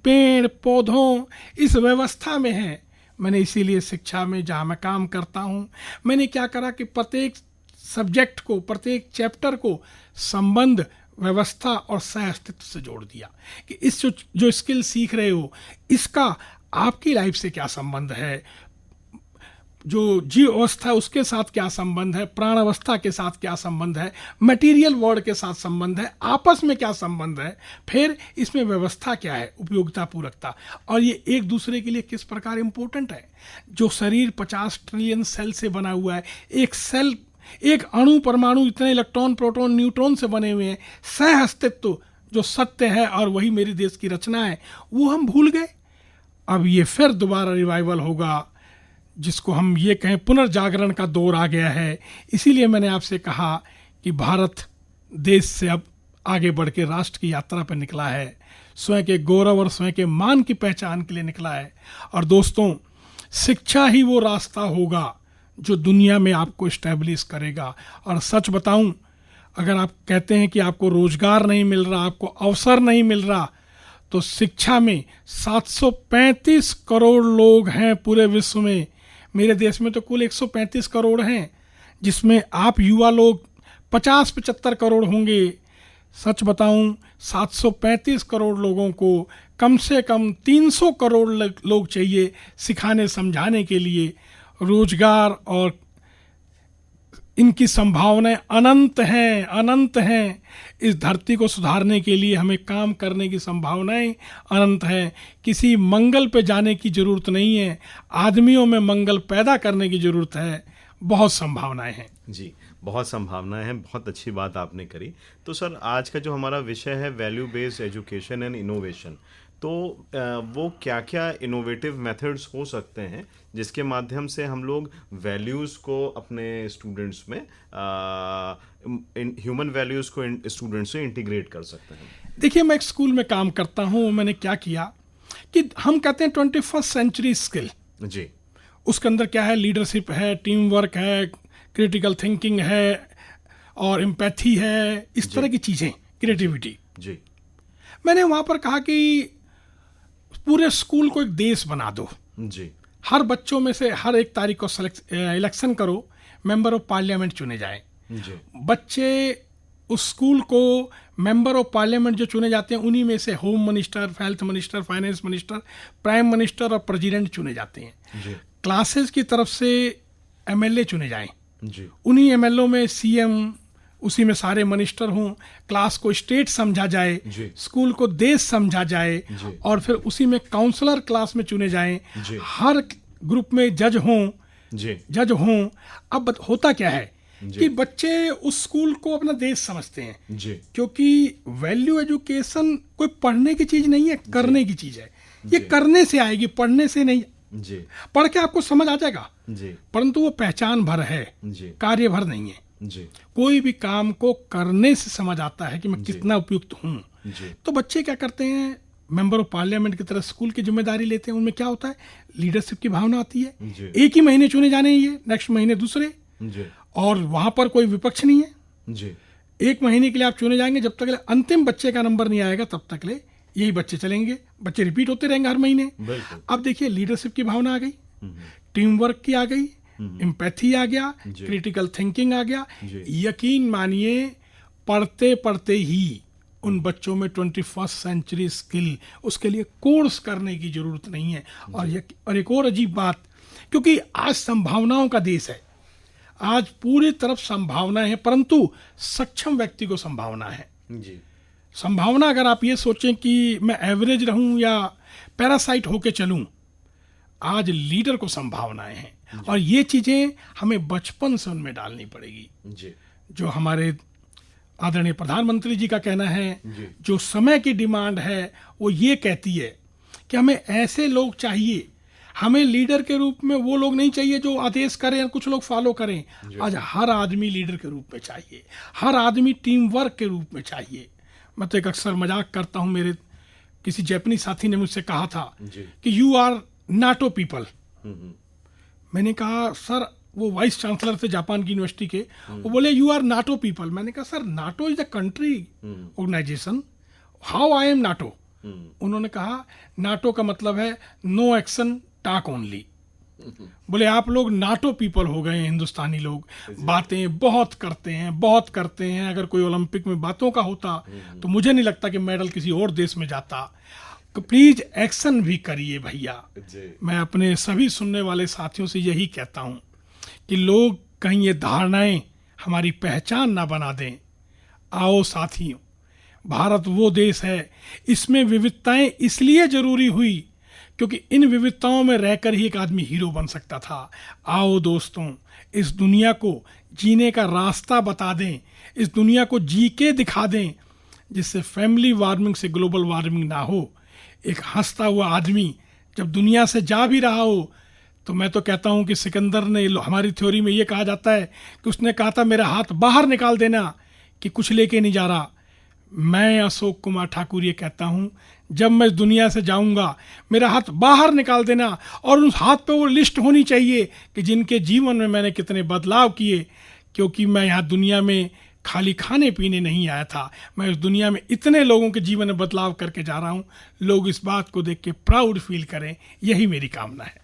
पेड़ पौधों इस व्यवस्था में है। मैंने इसीलिए शिक्षा में जहाँ मैं काम करता हूँ, मैंने क्या करा कि प्रत्येक सब्जेक्ट को, प्रत्येक चैप्टर को संबंध, व्यवस्था और सह अस्तित्व से जोड़ दिया कि इस जो स्किल सीख रहे हो इसका आपकी लाइफ से क्या संबंध है, जो जीव अवस्था उसके साथ क्या संबंध है, प्राण अवस्था के साथ क्या संबंध है, मटेरियल वर्ल्ड के साथ संबंध है, आपस में क्या संबंध है, फिर इसमें व्यवस्था क्या है, उपयोगिता पूरकता, और ये एक दूसरे के लिए किस प्रकार इम्पोर्टेंट है। जो शरीर 50 ट्रिलियन सेल से बना हुआ है, एक सेल, एक अणु परमाणु इतने इलेक्ट्रॉन प्रोटॉन न्यूट्रॉन से बने हुए हैं, सह अस्तित्व जो सत्य है और वही मेरी देश की रचना है, वो हम भूल गए। अब ये फिर दोबारा रिवाइवल होगा, जिसको हम ये कहें पुनर्जागरण का दौर आ गया है। इसीलिए मैंने आपसे कहा कि भारत देश से अब आगे बढ़ के राष्ट्र की यात्रा पर निकला है, स्वयं के गौरव और स्वयं के मान की पहचान के लिए निकला है। और दोस्तों, शिक्षा ही वो रास्ता होगा जो दुनिया में आपको इस्टेब्लिश करेगा। और सच बताऊं, अगर आप कहते हैं कि आपको रोजगार नहीं मिल रहा, आपको अवसर नहीं मिल रहा, तो शिक्षा में 735 करोड़ लोग हैं पूरे विश्व में। मेरे देश में तो कुल 135 करोड़ हैं, जिसमें आप युवा लोग 50-75 करोड़ होंगे। सच बताऊं, 735 करोड़ लोगों को कम से कम 300 करोड़ लोग चाहिए सिखाने समझाने के लिए। रोजगार और इनकी संभावनाएं अनंत हैं, अनंत हैं। इस धरती को सुधारने के लिए हमें काम करने की संभावनाएं अनंत हैं। किसी मंगल पे जाने की जरूरत नहीं है, आदमियों में मंगल पैदा करने की जरूरत है। बहुत संभावनाएं हैं जी, बहुत संभावनाएं हैं। बहुत अच्छी बात आपने करी। तो सर, आज का जो हमारा विषय है value based education and innovation, तो वो क्या क्या इनोवेटिव मेथड्स हो सकते हैं जिसके माध्यम से हम लोग वैल्यूज़ को अपने स्टूडेंट्स में, ह्यूमन वैल्यूज़ को स्टूडेंट्स से इंटीग्रेट कर सकते हैं। देखिए, मैं एक स्कूल में काम करता हूँ। मैंने क्या किया कि हम कहते हैं 21st सेंचुरी स्किल जी, उसके अंदर क्या है, लीडरशिप है, टीम वर्क है, क्रिटिकल थिंकिंग है, और एम्पैथी है, इस तरह की चीज़ें, क्रिएटिविटी। जी मैंने वहाँ पर कहा कि पूरे स्कूल को एक देश बना दो। जी हर बच्चों में से हर एक तारीख को इलेक्शन करो, मेंबर ऑफ पार्लियामेंट चुने जाएं। जी बच्चे उस स्कूल को मेंबर ऑफ पार्लियामेंट जो चुने जाते हैं उन्हीं में से home minister, health minister, finance minister, prime minister और प्रेसिडेंट चुने जाते हैं। जी क्लासेस की तरफ से एमएलए चुने जाएं, जी उन्हीं एमएलए में सीएम, उसी में सारे मिनिस्टर हों, क्लास को स्टेट समझा जाए, जी। स्कूल को देश समझा जाए, जी। और फिर उसी में काउंसलर क्लास में चुने जाएं, जी। हर ग्रुप में जज हों। अब होता क्या है जी। कि बच्चे उस स्कूल को अपना देश समझते हैं, जी क्योंकि वैल्यू एजुकेशन कोई पढ़ने की चीज नहीं है, करने की चीज है। ये जी। करने से आएगी, पढ़ने से नहीं। जी पढ़ के आपको समझ आ जाएगा, जी परंतु वो पहचान भर है, जी कार्य भर नहीं है। जी कोई भी काम को करने से समझ आता है कि मैं जी। कितना उपयुक्त हूँ। जी तो बच्चे क्या करते हैं, मेंबर ऑफ पार्लियामेंट की तरह स्कूल की जिम्मेदारी लेते हैं। उनमें क्या होता है, लीडरशिप की भावना आती है। जी। एक ही महीने चुने जाने हैं, ये नेक्स्ट महीने दूसरे, जी और वहां पर कोई विपक्ष नहीं है। जी एक महीने के लिए आप चुने जाएंगे, जब तक अंतिम बच्चे का नंबर नहीं आएगा तब तक ले यही बच्चे चलेंगे, बच्चे रिपीट होते रहेंगे हर महीने। बिल्कुल। अब देखिए, लीडरशिप की भावना आ गई, टीम वर्क की आ गई, एम्पैथी आ गया, जी। क्रिटिकल थिंकिंग आ गया। जी। यकीन मानिए, पढ़ते पढ़ते ही उन बच्चों में 21st सेंचुरी स्किल, उसके लिए कोर्स करने की जरूरत नहीं है। और एक और अजीब बात, क्योंकि आज संभावनाओं का देश है, आज पूरी तरफ संभावना है, परंतु सक्षम व्यक्ति को संभावना है। जी संभावना, अगर आप ये सोचें कि मैं एवरेज रहूं या पैरासाइट होके चलूं, आज लीडर को संभावनाएं हैं, और ये चीजें हमें बचपन से उनमें डालनी पड़ेगी। जी जो हमारे आदरणीय प्रधानमंत्री जी का कहना है, जी। जो समय की डिमांड है, वो ये कहती है कि हमें ऐसे लोग चाहिए, हमें लीडर के रूप में वो लोग नहीं चाहिए जो आदेश करें और कुछ लोग फॉलो करें। आज हर आदमी लीडर के रूप में चाहिए, हर आदमी टीम वर्क के रूप में चाहिए। मैं तो एक अक्सर मजाक करता हूं, मेरे किसी जापानी साथी ने मुझसे कहा था जी। कि यू आर नाटो पीपल। मैंने कहा सर, वो वाइस चांसलर थे जापान की यूनिवर्सिटी के, वो बोले यू आर नाटो पीपल। मैंने कहा sir, NATO is the country organization, how I am NATO. उन्होंने कहा नाटो का मतलब है नो एक्शन टॉक ओनली। बोले आप लोग नाटो पीपल हो गए हैं, हिंदुस्तानी लोग बातें बहुत करते हैं। अगर कोई ओलंपिक में बातों का होता तो मुझे नहीं लगता कि मेडल किसी और देश में जाता। तो प्लीज एक्शन भी करिए भैया। मैं अपने सभी सुनने वाले साथियों से यही कहता हूं कि लोग कहीं ये धारणाएं हमारी पहचान ना बना दें। आओ साथियों, भारत वो देश है, इसमें विविधताएं इसलिए जरूरी हुई क्योंकि इन विविधताओं में रहकर ही एक आदमी हीरो बन सकता था। आओ दोस्तों, इस दुनिया को जीने का रास्ता बता दें, इस दुनिया को जी के दिखा दें, जिससे फैमिली वार्मिंग से ग्लोबल वार्मिंग ना हो। एक हंसता हुआ आदमी जब दुनिया से जा भी रहा हो, तो मैं तो कहता हूं कि सिकंदर ने, हमारी थ्योरी में ये कहा जाता है कि उसने कहा था मेरा हाथ बाहर निकाल देना कि कुछ लेके नहीं जा रहा। मैं अशोक कुमार ठाकुर ये कहता हूं, जब मैं इस दुनिया से जाऊंगा मेरा हाथ बाहर निकाल देना, और उस हाथ पे वो लिस्ट होनी चाहिए कि जिनके जीवन में मैंने कितने बदलाव किए, क्योंकि मैं यहाँ दुनिया में खाली खाने पीने नहीं आया था, मैं इस दुनिया में इतने लोगों के जीवन में बदलाव करके जा रहा हूँ। लोग इस बात को देख के प्राउड फील करें, यही मेरी कामना है।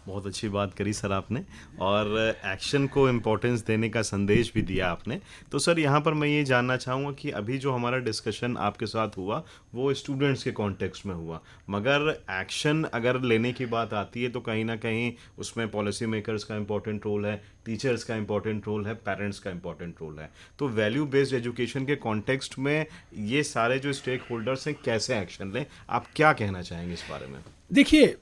बहुत अच्छी बात करी सर आपने, और एक्शन को इम्पोर्टेंस देने का संदेश भी दिया आपने। तो सर यहाँ पर मैं ये जानना चाहूँगा कि अभी जो हमारा डिस्कशन आपके साथ हुआ वो स्टूडेंट्स के कॉन्टेक्स्ट में हुआ, मगर एक्शन अगर लेने की बात आती है तो कहीं ना कहीं उसमें पॉलिसी मेकर्स का इम्पोर्टेंट रोल है, टीचर्स का इम्पोर्टेंट रोल है, पेरेंट्स का इम्पोर्टेंट रोल है। तो वैल्यू बेस्ड एजुकेशन के कॉन्टेक्स्ट में ये सारे जो स्टेक होल्डर्स हैं कैसे एक्शन लें, आप क्या कहना चाहेंगे इस बारे में? देखिए,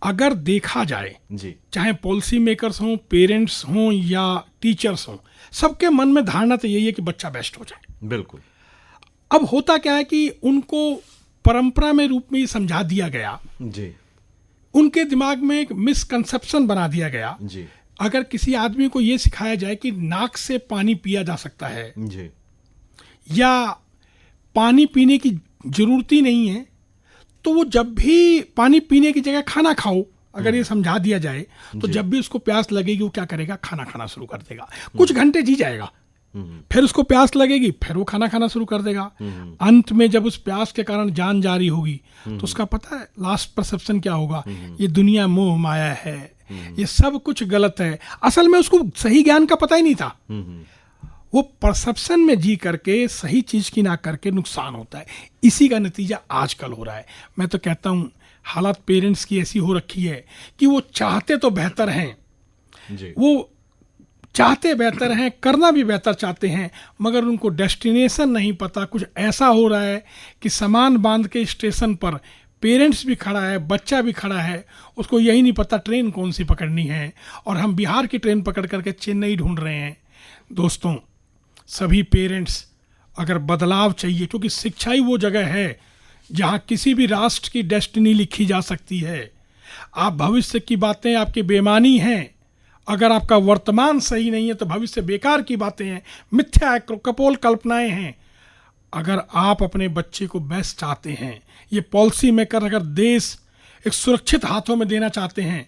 अगर देखा जाए, जी, चाहे पॉलिसी मेकर्स हों, पेरेंट्स हों या टीचर्स हों, सबके मन में धारणा तो यही है कि बच्चा बेस्ट हो जाए। बिल्कुल। अब होता क्या है कि उनको परंपरा में रूप में समझा दिया गया, जी उनके दिमाग में एक मिसकंसेप्शन बना दिया गया। जी अगर किसी आदमी को यह सिखाया जाए कि नाक से पानी पिया जा सकता है, जी या पानी पीने की जरूरत ही नहीं है, तो वो जब भी पानी पीने की जगह खाना खाओ, अगर ये समझा दिया जाए तो जब भी उसको प्यास लगेगी वो क्या करेगा, खाना खाना शुरू कर देगा। कुछ घंटे जी जाएगा, फिर उसको प्यास लगेगी, फिर वो खाना खाना शुरू कर देगा। अंत में जब उस प्यास के कारण जान जारी होगी तो उसका पता है लास्ट परसेप्शन क्या होगा, ये दुनिया मोह माया है, ये सब कुछ गलत है। असल में उसको सही ज्ञान का पता ही नहीं था, वो परसेप्शन में जी करके सही चीज की ना करके नुकसान होता है। इसी का नतीजा आजकल हो रहा है। मैं तो कहता हूं हालत पेरेंट्स की ऐसी हो रखी है कि वो चाहते तो बेहतर हैं जी। वो चाहते बेहतर हैं, करना भी बेहतर चाहते हैं, मगर उनको डेस्टिनेशन नहीं पता। कुछ ऐसा हो रहा है कि सामान बांध के स्टेशन पर पेरेंट्स भी खड़ा है, बच्चा भी खड़ा है, उसको यही नहीं पता ट्रेन कौन सी पकड़नी है, और हम बिहार की ट्रेन पकड़ करके चेन्नई ढूंढ रहे हैं। दोस्तों, सभी पेरेंट्स अगर बदलाव चाहिए, क्योंकि शिक्षा ही वो जगह है जहाँ किसी भी राष्ट्र की डेस्टिनी लिखी जा सकती है। आप भविष्य की बातें आपकी बेमानी हैं, अगर आपका वर्तमान सही नहीं है तो भविष्य बेकार की बातें हैं, मिथ्या कपोल कल्पनाएं हैं। अगर आप अपने बच्चे को बेस्ट चाहते हैं, ये पॉलिसी मेकर अगर देश एक सुरक्षित हाथों में देना चाहते हैं,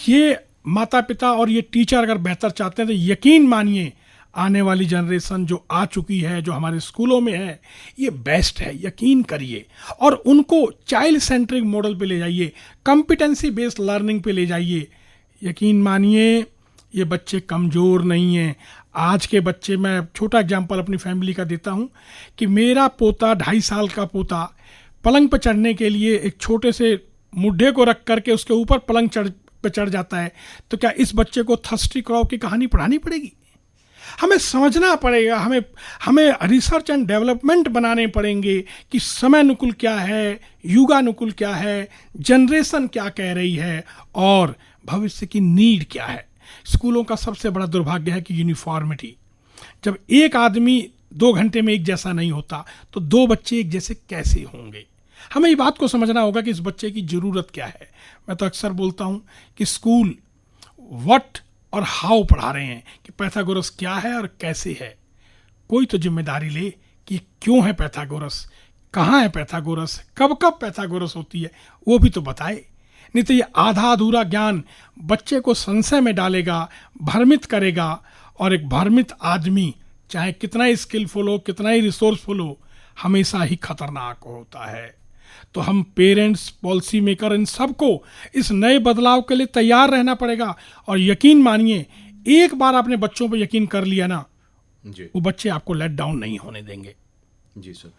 ये माता पिता और ये टीचर अगर बेहतर चाहते हैं, तो यकीन मानिए आने वाली जनरेशन जो आ चुकी है, जो हमारे स्कूलों में है, ये बेस्ट है, यकीन करिए। और उनको चाइल्ड सेंट्रिक मॉडल पे ले जाइए, कॉम्पिटेंसी बेस्ड लर्निंग पे ले जाइए। यकीन मानिए ये बच्चे कमज़ोर नहीं हैं। आज के बच्चे, मैं छोटा एग्जांपल अपनी फैमिली का देता हूं कि मेरा पोता 2.5 साल का पोता पलंग पर चढ़ने के लिए एक छोटे से मुड्ढे को रख करके उसके ऊपर पलंग पे चढ़ जाता है। तो क्या इस बच्चे को थर्स्टी क्रॉ की कहानी पढ़ानी पड़ेगी? हमें समझना पड़ेगा, हमें रिसर्च एंड डेवलपमेंट बनाने पड़ेंगे कि समयानुकूल क्या है, युगानुकूल क्या है, जनरेशन क्या कह रही है और भविष्य की नीड क्या है। स्कूलों का सबसे बड़ा दुर्भाग्य है कि यूनिफॉर्मिटी, जब एक आदमी 2 घंटे में एक जैसा नहीं होता तो 2 बच्चे एक जैसे कैसे होंगे। हमें ये बात को समझना होगा कि इस बच्चे की ज़रूरत क्या है। मैं तो अक्सर बोलता हूँ कि स्कूल व्हाट और हाउ पढ़ा रहे हैं, कि पैथागोरस क्या है और कैसे है। कोई तो जिम्मेदारी ले कि क्यों है पैथागोरस, कहाँ है पैथागोरस, कब कब पैथागोरस होती है, वो भी तो बताए। नहीं तो ये आधा अधूरा ज्ञान बच्चे को संशय में डालेगा, भ्रमित करेगा, और एक भ्रमित आदमी चाहे कितना ही स्किलफुल हो, कितना ही रिसोर्सफुल हो, हमेशा ही खतरनाक होता है। तो हम पेरेंट्स, पॉलिसी मेकर, इन सबको इस नए बदलाव के लिए तैयार रहना पड़ेगा। और यकीन मानिए, एक बार आपने बच्चों पर यकीन कर लिया ना जी, वो बच्चे आपको लेट डाउन नहीं होने देंगे। जी सर,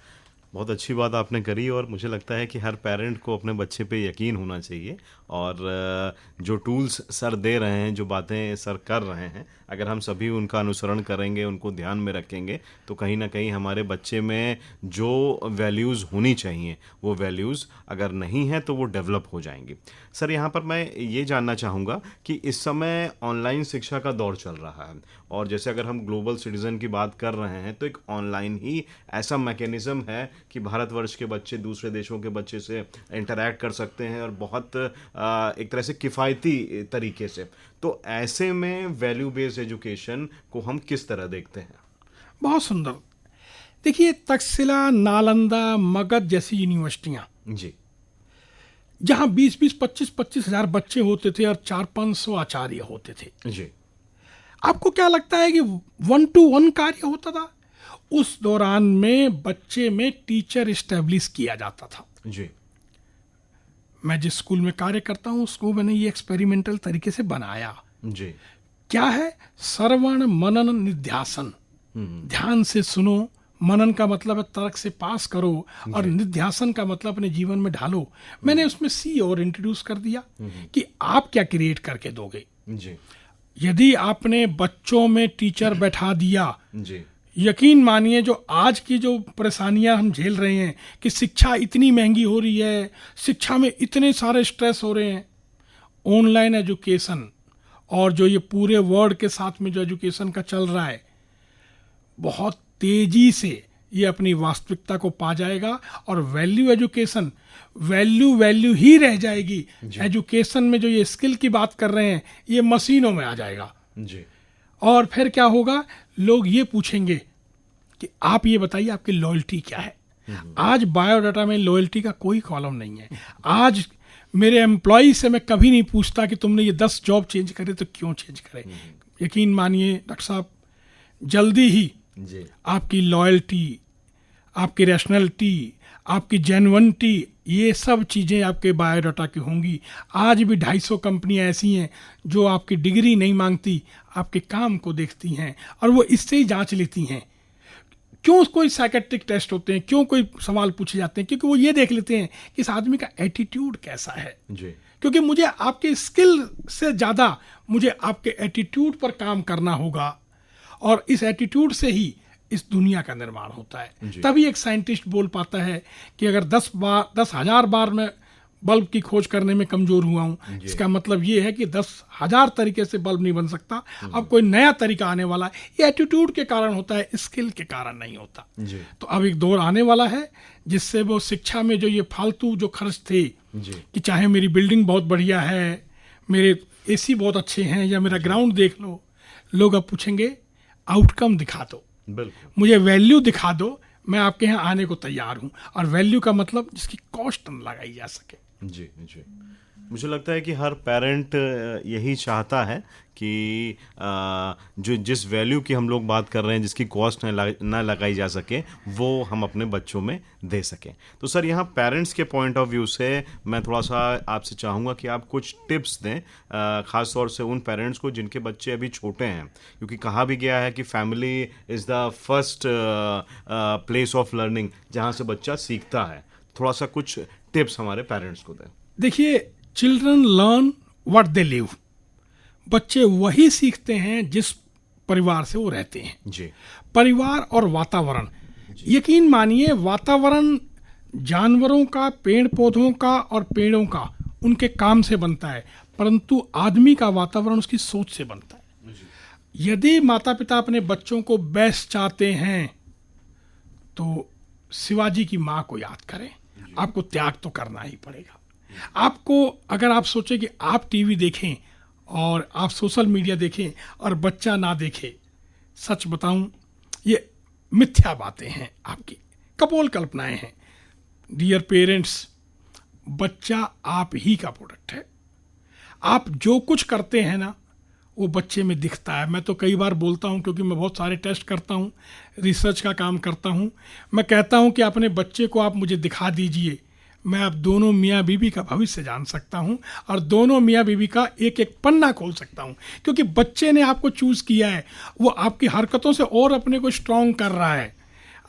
बहुत अच्छी बात आपने करी। और मुझे लगता है कि हर पेरेंट को अपने बच्चे पे यकीन होना चाहिए, और जो टूल्स सर दे रहे हैं, जो बातें सर कर रहे हैं, अगर हम सभी उनका अनुसरण करेंगे, उनको ध्यान में रखेंगे, तो कहीं ना कहीं हमारे बच्चे में जो वैल्यूज़ होनी चाहिए वो वैल्यूज़ अगर नहीं है तो वो डेवलप हो जाएंगी। सर, यहाँ पर मैं ये जानना चाहूँगा कि इस समय ऑनलाइन शिक्षा का दौर चल रहा है, और जैसे अगर हम ग्लोबल सिटीज़न की बात कर रहे हैं तो एक ऑनलाइन ही ऐसा मैकेनिज़्म है कि भारतवर्ष के बच्चे दूसरे देशों के बच्चे से इंटरैक्ट कर सकते हैं, और बहुत एक तरह से किफ़ायती तरीके से। तो ऐसे में वैल्यू बेस्ड एजुकेशन को हम किस तरह देखते हैं? बहुत सुंदर। देखिए, तक्षशिला, नालंदा, मगध जैसी यूनिवर्सिटियां, जी, जहां 20-20, 25-25 हजार बच्चे होते थे और 400-500 आचार्य होते थे। जी, आपको क्या लगता है कि 1-to-1 कार्य होता था? उस दौरान में बच्चे में टीचर एस्टेब्लिश किया जाता था। जी, मैं जिस स्कूल में कार्य करता हूँ उसको मैंने ये एक्सपेरिमेंटल तरीके से बनाया। जी, क्या है? श्रवण, मनन, निध्यासन। ध्यान से सुनो, मनन का मतलब है तर्क से पास करो, और निध्यासन का मतलब अपने जीवन में ढालो। मैंने उसमें सी और इंट्रोड्यूस कर दिया कि आप क्या क्रिएट करके दोगे। जी, यदि आपने बच्चों में टीचर बैठा दिया, जी, यकीन मानिए जो आज की जो परेशानियां हम झेल रहे हैं कि शिक्षा इतनी महंगी हो रही है, शिक्षा में इतने सारे स्ट्रेस हो रहे हैं, ऑनलाइन एजुकेशन और जो ये पूरे वर्ल्ड के साथ में जो एजुकेशन का चल रहा है, बहुत तेजी से ये अपनी वास्तविकता को पा जाएगा, और वैल्यू एजुकेशन वैल्यू ही रह जाएगी। एजुकेशन में जो ये स्किल की बात कर रहे हैं ये मशीनों में आ जाएगा। जी, और फिर क्या होगा, लोग ये पूछेंगे कि आप ये बताइए आपकी लॉयल्टी क्या है। आज बायोडाटा में लॉयल्टी का कोई कॉलम नहीं है। आज मेरे एम्प्लॉय से मैं कभी नहीं पूछता कि तुमने ये 10 जॉब चेंज करे तो क्यों चेंज करे। यकीन मानिए डॉक्टर साहब, जल्दी ही जी आपकी लॉयल्टी, आपकी रैशनैलिटी, आपकी जेन्युइनिटी, ये सब चीज़ें आपके बायोडाटा की होंगी। आज भी 250 कंपनियां ऐसी हैं जो आपकी डिग्री नहीं मांगती, आपके काम को देखती हैं और वो इससे ही जांच लेती हैं। क्यों कोई साइकेट्रिक टेस्ट होते हैं, क्यों कोई सवाल पूछे जाते हैं? क्योंकि वो ये देख लेते हैं कि इस आदमी का एटीट्यूड कैसा है। जी क्योंकि मुझे आपके स्किल से ज़्यादा मुझे आपके एटीट्यूड पर काम करना होगा, और इस एटीट्यूड से ही इस दुनिया का निर्माण होता है। तभी एक साइंटिस्ट बोल पाता है कि अगर 10,000 बार मैं बल्ब की खोज करने में कमजोर हुआ हूं, इसका मतलब ये है कि 10,000 तरीके से बल्ब नहीं बन सकता, अब कोई नया तरीका आने वाला है। ये एटीट्यूड के कारण होता है, स्किल के कारण नहीं होता। जी तो अब एक दौर आने वाला है जिससे वो शिक्षा में जो ये फालतू जो खर्च थे, जी कि चाहे मेरी बिल्डिंग बहुत बढ़िया है, मेरे एसी बहुत अच्छे हैं, या मेरा ग्राउंड देख लो, लोग अब पूछेंगे आउटकम दिखा दो, बिल्कुल मुझे वैल्यू दिखा दो, मैं आपके यहाँ आने को तैयार हूँ। और वैल्यू का मतलब जिसकी कॉस्ट न लगाई जा सके। जी जी मुझे लगता है कि हर पेरेंट यही चाहता है कि जो जिस वैल्यू की हम लोग बात कर रहे हैं, जिसकी कॉस्ट ना लगाई जा सके, वो हम अपने बच्चों में दे सकें। तो सर, यहाँ पेरेंट्स के पॉइंट ऑफ व्यू से मैं थोड़ा सा आपसे चाहूँगा कि आप कुछ टिप्स दें, ख़ास तौर से उन पेरेंट्स को जिनके बच्चे अभी छोटे हैं, क्योंकि कहा भी गया है कि family is the first place of learning, जहाँ से बच्चा सीखता है। थोड़ा सा कुछ टिप्स हमारे पेरेंट्स को दें। देखिए, children learn what they live. बच्चे वही सीखते हैं जिस परिवार से वो रहते हैं। जी परिवार और वातावरण, यकीन मानिए, वातावरण जानवरों का, पेड़ पौधों का और पेड़ों का उनके काम से बनता है, परंतु आदमी का वातावरण उसकी सोच से बनता है। यदि माता पिता अपने बच्चों को बेस्ट चाहते हैं तो शिवाजी की माँ को याद करें। आपको त्याग तो करना ही पड़ेगा। आपको, अगर आप सोचें कि आप टीवी देखें और आप सोशल मीडिया देखें और बच्चा ना देखे, सच बताऊं, ये मिथ्या बातें हैं, आपकी कपोल कल्पनाएं हैं। डियर पेरेंट्स, बच्चा आप ही का प्रोडक्ट है। आप जो कुछ करते हैं ना, वो बच्चे में दिखता है। मैं तो कई बार बोलता हूँ, क्योंकि मैं बहुत सारे टेस्ट करता हूँ, रिसर्च का काम करता हूँ। मैं कहता हूँ कि अपने बच्चे को आप मुझे दिखा दीजिए, मैं अब दोनों मियाँ बीवी का भविष्य जान सकता हूँ और दोनों मियाँ बीवी का एक एक पन्ना खोल सकता हूँ। क्योंकि बच्चे ने आपको चूज़ किया है, वो आपकी हरकतों से और अपने को स्ट्रॉन्ग कर रहा है।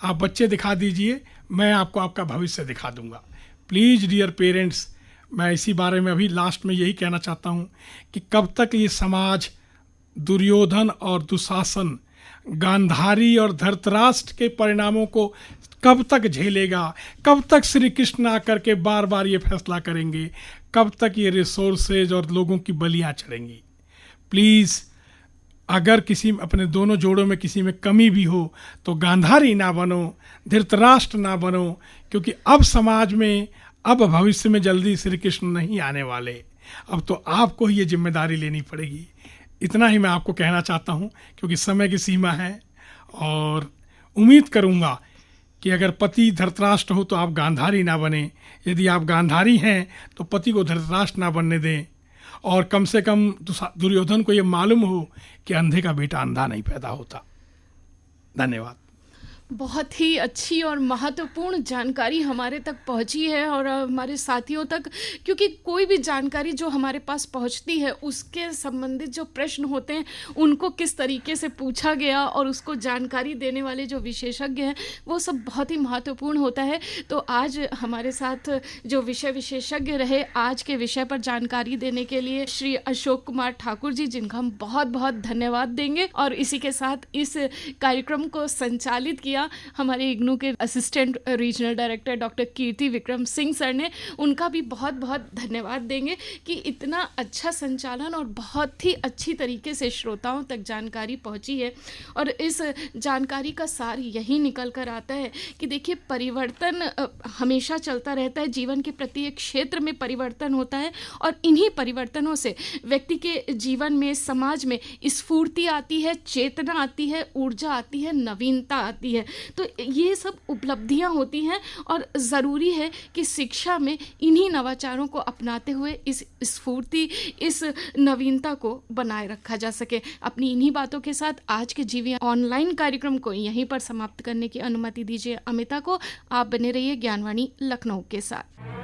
आप बच्चे दिखा दीजिए, मैं आपको आपका भविष्य दिखा दूंगा। प्लीज़ डियर पेरेंट्स, मैं इसी बारे में अभी लास्ट में यही कहना चाहता हूँ कि कब तक ये समाज दुर्योधन और दुशासन, गांधारी और धृतराष्ट्र के परिणामों को कब तक झेलेगा? कब तक श्री कृष्ण आकर के बार बार ये फैसला करेंगे? कब तक ये रिसोर्सेज और लोगों की बलियां चढ़ेंगी? प्लीज़, अगर किसी अपने दोनों जोड़ों में किसी में कमी भी हो तो गांधारी ना बनो, धृतराष्ट्र ना बनो, क्योंकि अब समाज में, अब भविष्य में जल्दी श्री कृष्ण नहीं आने वाले। अब तो आपको ही ये जिम्मेदारी लेनी पड़ेगी। इतना ही मैं आपको कहना चाहता हूँ, क्योंकि समय की सीमा है। और उम्मीद करूँगा कि अगर पति धृतराष्ट्र हो तो आप गांधारी ना बने, यदि आप गांधारी हैं तो पति को धृतराष्ट्र ना बनने दें। और कम से कम दुर्योधन को ये मालूम हो कि अंधे का बेटा अंधा नहीं पैदा होता। धन्यवाद। बहुत ही अच्छी और महत्वपूर्ण जानकारी हमारे तक पहुंची है और हमारे साथियों तक, क्योंकि कोई भी जानकारी जो हमारे पास पहुंचती है उसके संबंधित जो प्रश्न होते हैं उनको किस तरीके से पूछा गया और उसको जानकारी देने वाले जो विशेषज्ञ हैं वो सब बहुत ही महत्वपूर्ण होता है। तो आज हमारे साथ जो विषय विशेषज्ञ रहे, आज के विषय पर जानकारी देने के लिए श्री अशोक कुमार ठाकुर जी, जिनका हम बहुत बहुत धन्यवाद देंगे। और इसी के साथ इस कार्यक्रम को संचालित किया हमारे इग्नू के असिस्टेंट रीजनल डायरेक्टर डॉक्टर कीर्ति विक्रम सिंह सर ने, उनका भी बहुत बहुत धन्यवाद देंगे कि इतना अच्छा संचालन और बहुत ही अच्छी तरीके से श्रोताओं तक जानकारी पहुंची है। और इस जानकारी का सार यही निकल कर आता है कि देखिए, परिवर्तन हमेशा चलता रहता है, जीवन के प्रत्येक क्षेत्र में परिवर्तन होता है और इन्हीं परिवर्तनों से व्यक्ति के जीवन में, समाज में स्फूर्ति आती है, चेतना आती है, ऊर्जा आती है, नवीनता आती है। तो ये सब उपलब्धियां होती हैं और ज़रूरी है कि शिक्षा में इन्हीं नवाचारों को अपनाते हुए इस स्फूर्ति, इस नवीनता को बनाए रखा जा सके। अपनी इन्हीं बातों के साथ आज के जीवी ऑनलाइन कार्यक्रम को यहीं पर समाप्त करने की अनुमति दीजिए अमिता को। आप बने रहिए ज्ञानवाणी लखनऊ के साथ।